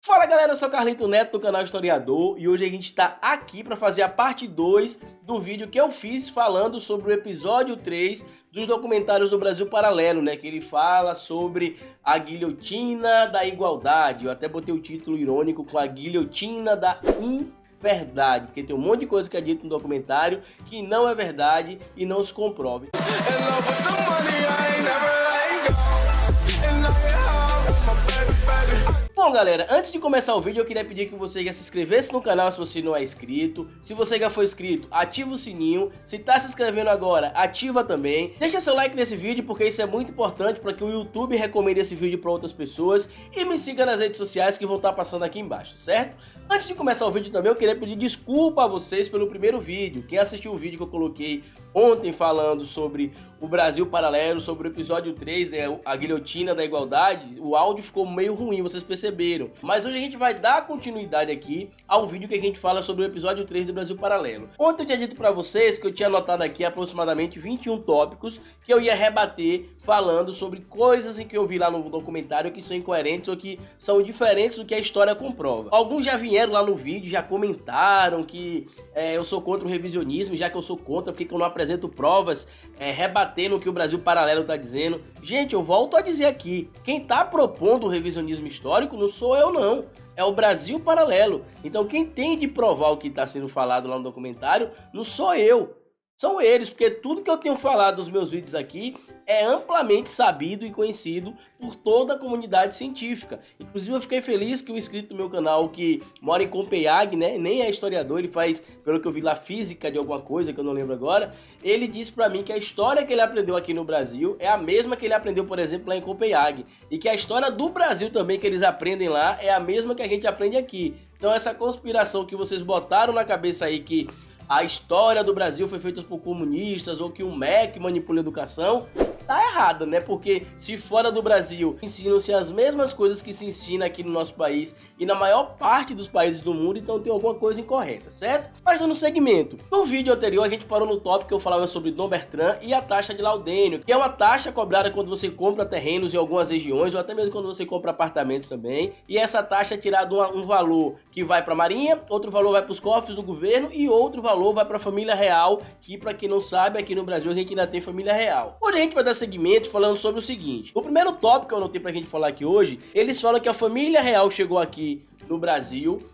Fala galera, eu sou o Carlito Neto do canal Historiador e hoje a gente está aqui para fazer a parte 2 do vídeo que eu fiz falando sobre o episódio 3 dos documentários do Brasil Paralelo, né? Que ele fala sobre a guilhotina da igualdade. Eu até botei o título irônico com a guilhotina da inverdade, porque tem um monte de coisa que é dito no documentário que não é verdade e não se comprova. Bom galera, antes de começar o vídeo eu queria pedir que você já se inscrevesse no canal se você não é inscrito. Se você já foi inscrito, ativa o sininho. Se tá se inscrevendo agora, ativa também. Deixa seu like nesse vídeo porque isso é muito importante para que o YouTube recomende esse vídeo para outras pessoas. E me siga nas redes sociais que vão estar passando aqui embaixo, certo? Antes de começar o vídeo também eu queria pedir desculpa a vocês pelo primeiro vídeo. Quem assistiu o vídeo que eu coloquei ontem falando sobre o Brasil Paralelo, sobre o episódio 3, né, a guilhotina da igualdade, o áudio ficou meio ruim, vocês perceberam. Mas hoje a gente vai dar continuidade aqui ao vídeo que a gente fala sobre o episódio 3 do Brasil Paralelo. Ontem eu tinha dito pra vocês que eu tinha anotado aqui aproximadamente 21 tópicos que eu ia rebater falando sobre coisas em que eu vi lá no documentário que são incoerentes ou que são diferentes do que a história comprova. Alguns já vieram lá no vídeo, já comentaram que eu sou contra o revisionismo, já que eu sou contra, porque eu não apresento provas rebatendo o que o Brasil Paralelo está dizendo. Gente, eu volto a dizer aqui, quem está propondo o revisionismo histórico não sou eu não, é o Brasil Paralelo. Então quem tem de provar o que está sendo falado lá no documentário não sou eu, são eles, porque tudo que eu tenho falado nos meus vídeos aqui é amplamente sabido e conhecido por toda a comunidade científica. Inclusive eu fiquei feliz que um inscrito do meu canal que mora em Copenhague, né, nem é historiador, ele faz, pelo que eu vi lá, física de alguma coisa que eu não lembro agora, ele disse pra mim que a história que ele aprendeu aqui no Brasil é a mesma que ele aprendeu, por exemplo, lá em Copenhague. E que a história do Brasil também que eles aprendem lá é a mesma que a gente aprende aqui. Então essa conspiração que vocês botaram na cabeça aí que a história do Brasil foi feita por comunistas ou que o MEC manipula a educação, tá errado, né? Porque se fora do Brasil ensinam-se as mesmas coisas que se ensina aqui no nosso país e na maior parte dos países do mundo, então tem alguma coisa incorreta, certo? Mas dando segmento, no vídeo anterior a gente parou no tópico que eu falava sobre Dom Bertrand e a taxa de laudênio, que é uma taxa cobrada quando você compra terrenos em algumas regiões ou até mesmo quando você compra apartamentos também, e essa taxa é tirada um valor que vai para a Marinha, outro valor vai para os cofres do governo e outro valor vai para a família real, que para quem não sabe, aqui no Brasil a gente ainda tem família real. Hoje a gente vai dar segmento falando sobre o seguinte. O primeiro tópico que eu anotei pra gente falar aqui hoje, eles falam que a família real chegou aqui no Brasil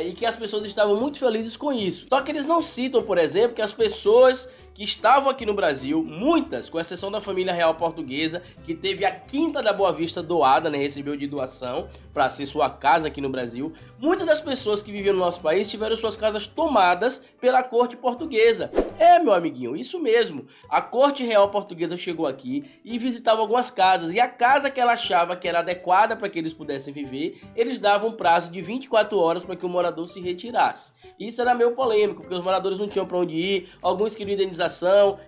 e que as pessoas estavam muito felizes com isso. Só que eles não citam, por exemplo, que as pessoas que estavam aqui no Brasil, muitas, com exceção da família real portuguesa, que teve a Quinta da Boa Vista doada, né, recebeu de doação para ser sua casa aqui no Brasil, muitas das pessoas que viviam no nosso país tiveram suas casas tomadas pela corte portuguesa. É, meu amiguinho, isso mesmo. A corte real portuguesa chegou aqui e visitava algumas casas, e a casa que ela achava que era adequada para que eles pudessem viver, eles davam um prazo de 24 horas para que o morador se retirasse. Isso era meio polêmico, porque os moradores não tinham para onde ir, alguns queriam indenização,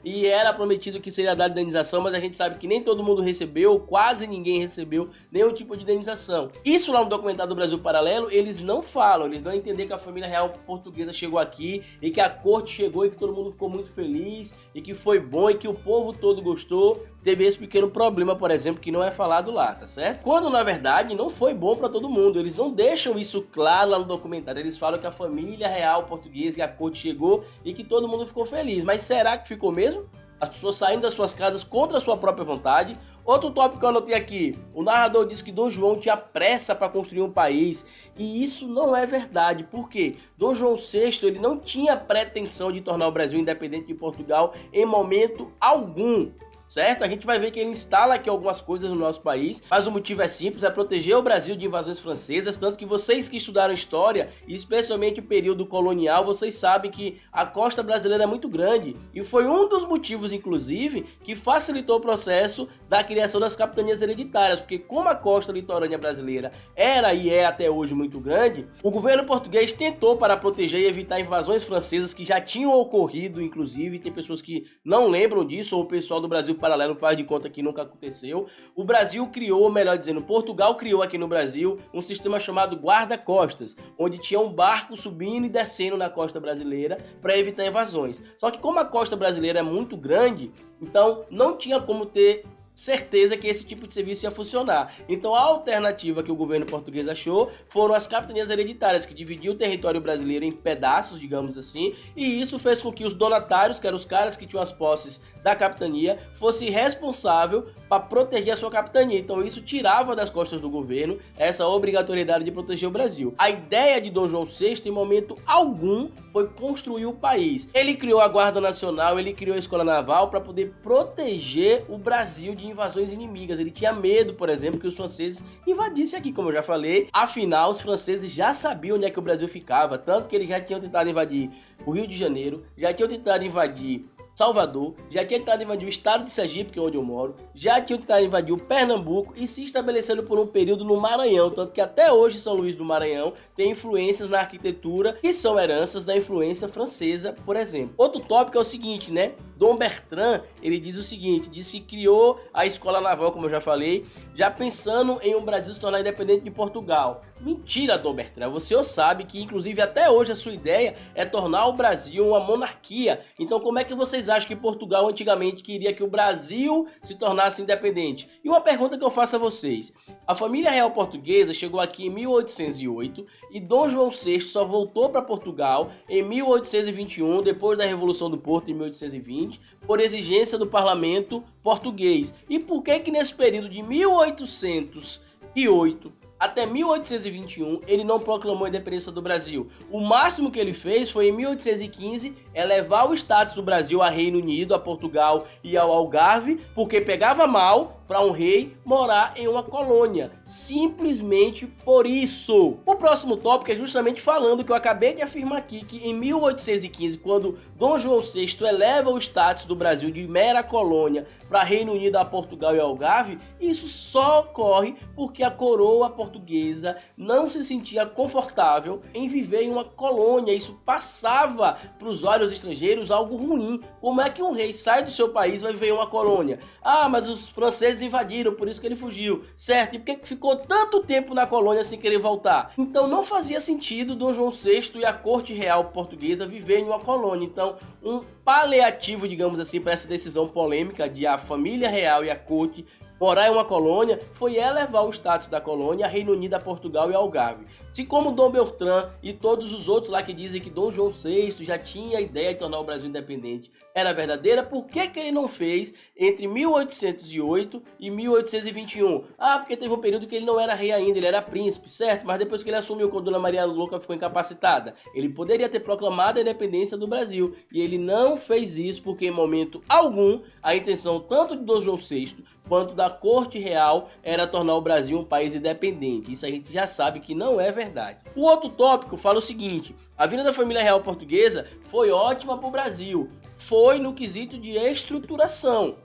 e era prometido que seria dado indenização, mas a gente sabe que nem todo mundo recebeu, quase ninguém recebeu nenhum tipo de indenização. Isso lá no documentário do Brasil Paralelo, eles não falam, eles dão a entender que a família real portuguesa chegou aqui, e que a corte chegou e que todo mundo ficou muito feliz, e que foi bom, e que o povo todo gostou. Teve esse pequeno problema, por exemplo, que não é falado lá, tá certo? Quando na verdade não foi bom pra todo mundo, eles não deixam isso claro lá no documentário, eles falam que a família real portuguesa e a corte chegou e que todo mundo ficou feliz, mas será que ficou mesmo? As pessoas saindo das suas casas contra a sua própria vontade. Outro tópico que eu anotei aqui, o narrador diz que Dom João tinha pressa para construir um país, e isso não é verdade. Por quê? Dom João VI ele não tinha pretensão de tornar o Brasil independente de Portugal em momento algum. Certo? A gente vai ver que ele instala aqui algumas coisas no nosso país, mas o motivo é simples, é proteger o Brasil de invasões francesas, tanto que vocês que estudaram história, e especialmente o período colonial, vocês sabem que a costa brasileira é muito grande, e foi um dos motivos, inclusive, que facilitou o processo da criação das capitanias hereditárias, porque como a costa litorânea brasileira era e é até hoje muito grande, o governo português tentou para proteger e evitar invasões francesas que já tinham ocorrido, inclusive, tem pessoas que não lembram disso, ou o pessoal do Brasil Paralelo faz de conta que nunca aconteceu. O Brasil criou, ou melhor dizendo, Portugal criou aqui no Brasil um sistema chamado guarda-costas, onde tinha um barco subindo e descendo na costa brasileira para evitar invasões. Só que como a costa brasileira é muito grande, então não tinha como ter certeza que esse tipo de serviço ia funcionar. Então a alternativa que o governo português achou foram as capitanias hereditárias, que dividiam o território brasileiro em pedaços, digamos assim, e isso fez com que os donatários, que eram os caras que tinham as posses da capitania, fossem responsáveis para proteger a sua capitania. Então isso tirava das costas do governo essa obrigatoriedade de proteger o Brasil. A ideia de Dom João VI, em momento algum, foi construir o país. Ele criou a Guarda Nacional, ele criou a Escola Naval para poder proteger o Brasil de invasões inimigas. Ele tinha medo, por exemplo, que os franceses invadissem aqui, como eu já falei. Afinal, os franceses já sabiam onde é que o Brasil ficava, tanto que eles já tinham tentado invadir o Rio de Janeiro, já tinham tentado invadir Salvador, já tinha tentado invadir o estado de Sergipe, que é onde eu moro, já tinha tentado invadir o Pernambuco e se estabeleceram por um período no Maranhão, tanto que até hoje São Luís do Maranhão tem influências na arquitetura que são heranças da influência francesa, por exemplo. Outro tópico é o seguinte, né? Dom Bertrand, ele diz o seguinte, diz que criou a Escola Naval, como eu já falei, já pensando em um Brasil se tornar independente de Portugal. Mentira, Dom Bertrand, você sabe que inclusive até hoje a sua ideia é tornar o Brasil uma monarquia. Então como é que vocês acham que Portugal antigamente queria que o Brasil se tornasse independente? E uma pergunta que eu faço a vocês. A família real portuguesa chegou aqui em 1808 e Dom João VI só voltou para Portugal em 1821, depois da Revolução do Porto em 1820, por exigência do parlamento português. E por que nesse período de 1808 até 1821 ele não proclamou a independência do Brasil? O máximo que ele fez foi em 1815 elevar o status do Brasil a Reino Unido, a Portugal e ao Algarve, porque pegava mal para um rei morar em uma colônia. Simplesmente por isso. O próximo tópico é justamente falando que eu acabei de afirmar aqui, que em 1815, quando Dom João VI eleva o status do Brasil de mera colônia para Reino Unido, a Portugal e ao Algarve, isso só ocorre porque a coroa portuguesa não se sentia confortável em viver em uma colônia. Isso passava para os olhos estrangeiros algo ruim. Como é que um rei sai do seu país e vai viver em uma colônia? Ah, mas os franceses invadiram, por isso que ele fugiu, certo? E por que ficou tanto tempo na colônia sem querer voltar? Então não fazia sentido Dom João VI e a corte real portuguesa viver em uma colônia. Então um paliativo, digamos assim, para essa decisão polêmica de a família real e a corte morar em uma colônia foi elevar o status da colônia a Reino Unido, a Portugal e Algarve. Se como Dom Bertrand e todos os outros lá que dizem que Dom João VI já tinha a ideia de tornar o Brasil independente era verdadeira, por que ele não fez entre 1808 e 1821? Ah, porque teve um período que ele não era rei ainda, ele era príncipe, certo? Mas depois que ele assumiu, quando Dona Maria Louca ficou incapacitada, ele poderia ter proclamado a independência do Brasil. E ele não fez isso porque em momento algum a intenção tanto de Dom João VI quanto da corte real era tornar o Brasil um país independente. Isso a gente já sabe que não é verdade. O outro tópico fala o seguinte: a vinda da família real portuguesa foi ótima para o Brasil. Foi no quesito de estruturação.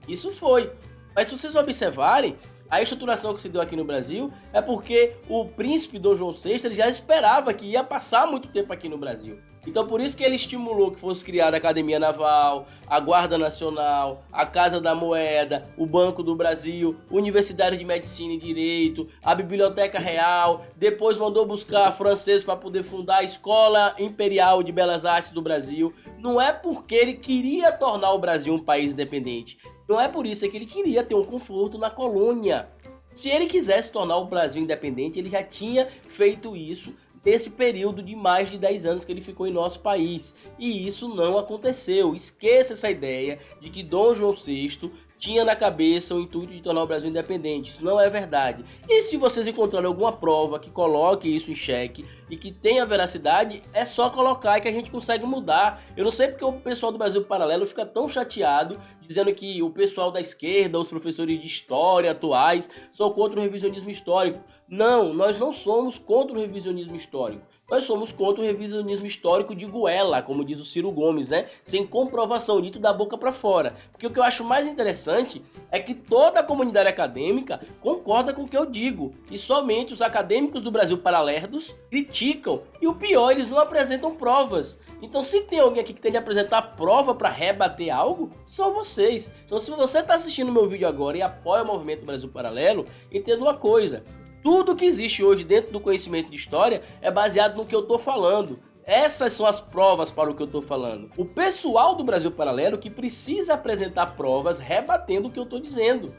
Isso foi. Mas se vocês observarem, a estruturação que se deu aqui no Brasil é porque o príncipe Dom João VI ele já esperava que ia passar muito tempo aqui no Brasil. Então por isso que ele estimulou que fosse criada a Academia Naval, a Guarda Nacional, a Casa da Moeda, o Banco do Brasil, Universidade de Medicina e Direito, a Biblioteca Real. Depois mandou buscar franceses para poder fundar a Escola Imperial de Belas Artes do Brasil. Não é porque ele queria tornar o Brasil um país independente. Não é por isso que ele queria ter um conforto na colônia. Se ele quisesse tornar o Brasil independente, ele já tinha feito isso nesse período de mais de 10 anos que ele ficou em nosso país. E isso não aconteceu. Esqueça essa ideia de que Dom João VI tinha na cabeça o intuito de tornar o Brasil independente. Isso não é verdade. E se vocês encontrarem alguma prova que coloque isso em xeque e que tenha veracidade, é só colocar que a gente consegue mudar. Eu não sei porque o pessoal do Brasil Paralelo fica tão chateado dizendo que o pessoal da esquerda, os professores de história atuais, são contra o revisionismo histórico. Não, nós não somos contra o revisionismo histórico. Nós somos contra o revisionismo histórico de goela, como diz o Ciro Gomes, né? Sem comprovação, dito da boca para fora. Porque o que eu acho mais interessante é que toda a comunidade acadêmica concorda com o que eu digo. E somente os acadêmicos do Brasil Paralerdos criticam. E o pior, eles não apresentam provas. Então se tem alguém aqui que tem de apresentar prova para rebater algo, são vocês. Então se você está assistindo meu vídeo agora e apoia o Movimento Brasil Paralelo, entenda uma coisa: tudo que existe hoje dentro do conhecimento de história é baseado no que eu estou falando. Essas são as provas para o que eu tô falando. O pessoal do Brasil Paralelo que precisa apresentar provas rebatendo o que eu tô dizendo.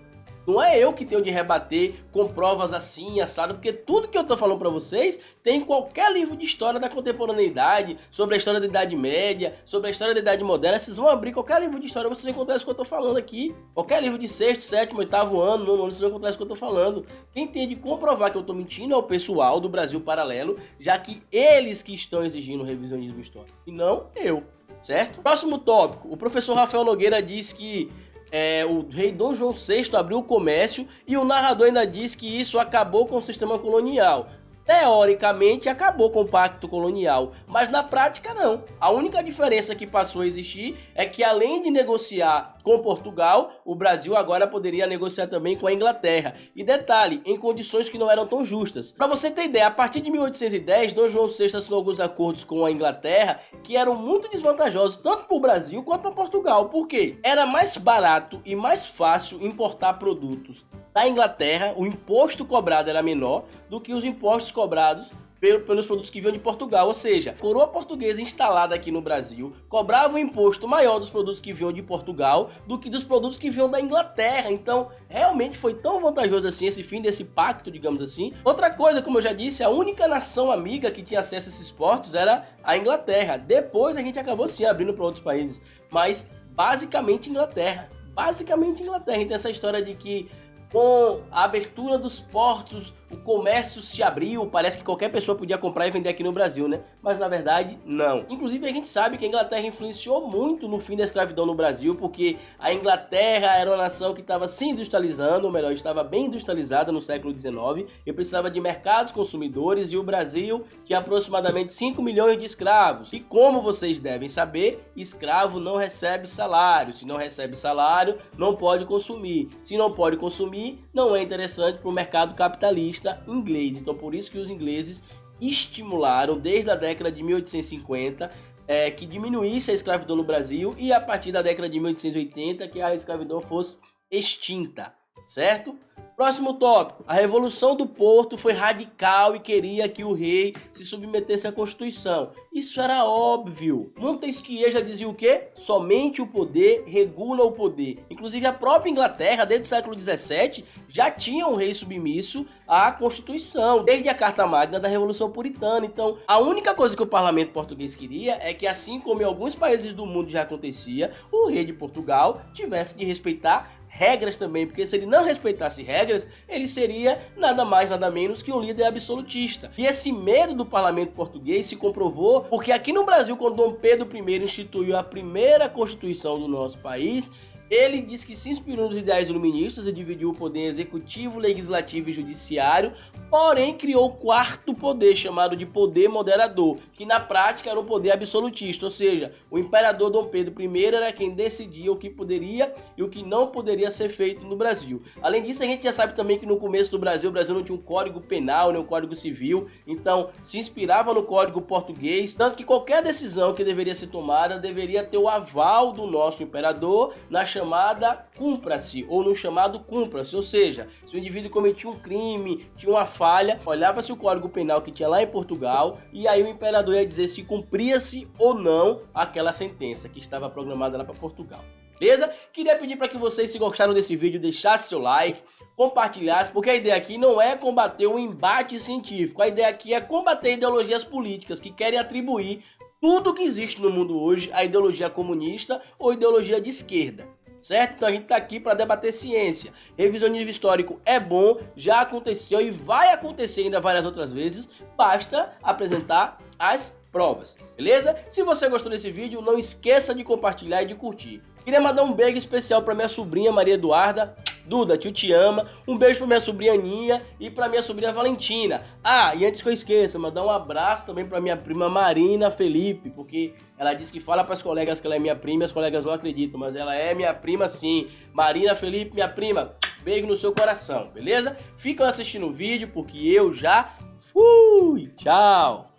Não é eu que tenho de rebater com provas assim, assado, porque tudo que eu tô falando pra vocês tem em qualquer livro de história da contemporaneidade, sobre a história da Idade Média, sobre a história da Idade Moderna. Vocês vão abrir qualquer livro de história, vocês vão encontrar isso que eu tô falando aqui. Qualquer livro de 6º, 7º, 8º ano, 9º ano, vocês vão encontrar isso que eu tô falando. Quem tem de comprovar que eu tô mentindo é o pessoal do Brasil Paralelo, já que eles que estão exigindo revisionismo histórico, e não eu, certo? Próximo tópico, o professor Rafael Nogueira diz que o rei Dom João VI abriu o comércio e o narrador ainda diz que isso acabou com o sistema colonial. Teoricamente acabou com o pacto colonial, mas na prática não. A única diferença que passou a existir é que além de negociar com Portugal, o Brasil agora poderia negociar também com a Inglaterra. E detalhe, em condições que não eram tão justas. Para você ter ideia, a partir de 1810, Dom João VI assinou alguns acordos com a Inglaterra que eram muito desvantajosos tanto para o Brasil quanto para Portugal. Por quê? Era mais barato e mais fácil importar produtos da Inglaterra, o imposto cobrado era menor do que os impostos cobrados pelos produtos que vinham de Portugal, ou seja, a coroa portuguesa instalada aqui no Brasil cobrava um imposto maior dos produtos que vinham de Portugal do que dos produtos que vinham da Inglaterra. Então, realmente foi tão vantajoso assim esse fim desse pacto, digamos assim. Outra coisa, como eu já disse, a única nação amiga que tinha acesso a esses portos era a Inglaterra. Depois a gente acabou sim abrindo para outros países, mas basicamente Inglaterra. Então essa história de que com a abertura dos portos, o comércio se abriu, parece que qualquer pessoa podia comprar e vender aqui no Brasil, né? Mas na verdade, não. Inclusive a gente sabe que a Inglaterra influenciou muito no fim da escravidão no Brasil, porque a Inglaterra era uma nação que estava se industrializando, ou melhor, estava bem industrializada no século XIX, e precisava de mercados consumidores, e o Brasil tinha aproximadamente 5 milhões de escravos. E como vocês devem saber, escravo não recebe salário. Se não recebe salário, não pode consumir. Se não pode consumir, não é interessante para o mercado capitalista inglês. Então por isso que os ingleses estimularam desde a década de 1850 que diminuísse a escravidão no Brasil, e a partir da década de 1880 que a escravidão fosse extinta, certo? Próximo tópico, a Revolução do Porto foi radical e queria que o rei se submetesse à Constituição. Isso era óbvio. Montesquieu já dizia o quê? Somente o poder regula o poder. Inclusive a própria Inglaterra, desde o século XVII, já tinha um rei submisso à Constituição, desde a Carta Magna da Revolução Puritana. Então, a única coisa que o parlamento português queria é que, assim como em alguns países do mundo já acontecia, o rei de Portugal tivesse de respeitar regras também, porque se ele não respeitasse regras, ele seria nada mais, nada menos que um líder absolutista. E esse medo do parlamento português se comprovou porque aqui no Brasil, quando Dom Pedro I instituiu a primeira Constituição do nosso país, ele diz que se inspirou nos ideais iluministas e dividiu o poder executivo, legislativo e judiciário, porém criou o quarto poder, chamado de poder moderador, que na prática era um poder absolutista, ou seja, o imperador Dom Pedro I era quem decidia o que poderia e o que não poderia ser feito no Brasil. Além disso, a gente já sabe também que no começo do Brasil, o Brasil não tinha um código penal, nem um código civil, então se inspirava no código português, tanto que qualquer decisão que deveria ser tomada deveria ter o aval do nosso imperador na chamada cumpra-se, ou no chamado cumpra-se, ou seja, se o indivíduo cometia um crime, tinha uma falha, olhava-se o código penal que tinha lá em Portugal, e aí o imperador ia dizer se cumpria-se ou não aquela sentença que estava programada lá para Portugal. Beleza? Queria pedir para que vocês, se gostaram desse vídeo, deixassem seu like, compartilhassem, porque a ideia aqui não é combater um embate científico, a ideia aqui é combater ideologias políticas que querem atribuir tudo que existe no mundo hoje à ideologia comunista ou ideologia de esquerda. Certo? Então a gente tá aqui para debater ciência. Revisionismo histórico é bom, já aconteceu e vai acontecer ainda várias outras vezes, basta apresentar as provas, beleza? Se você gostou desse vídeo, não esqueça de compartilhar e de curtir. Queria mandar um beijo especial para minha sobrinha Maria Eduarda. Duda, tio te ama. Um beijo pra minha sobrinha Aninha e pra minha sobrinha Valentina. Ah, e antes que eu esqueça, mandar um abraço também pra minha prima Marina Felipe, porque ela disse que fala pras colegas que ela é minha prima e as colegas não acreditam, mas ela é minha prima sim. Marina Felipe, minha prima, beijo no seu coração, beleza? Ficam assistindo o vídeo porque eu já fui. Tchau.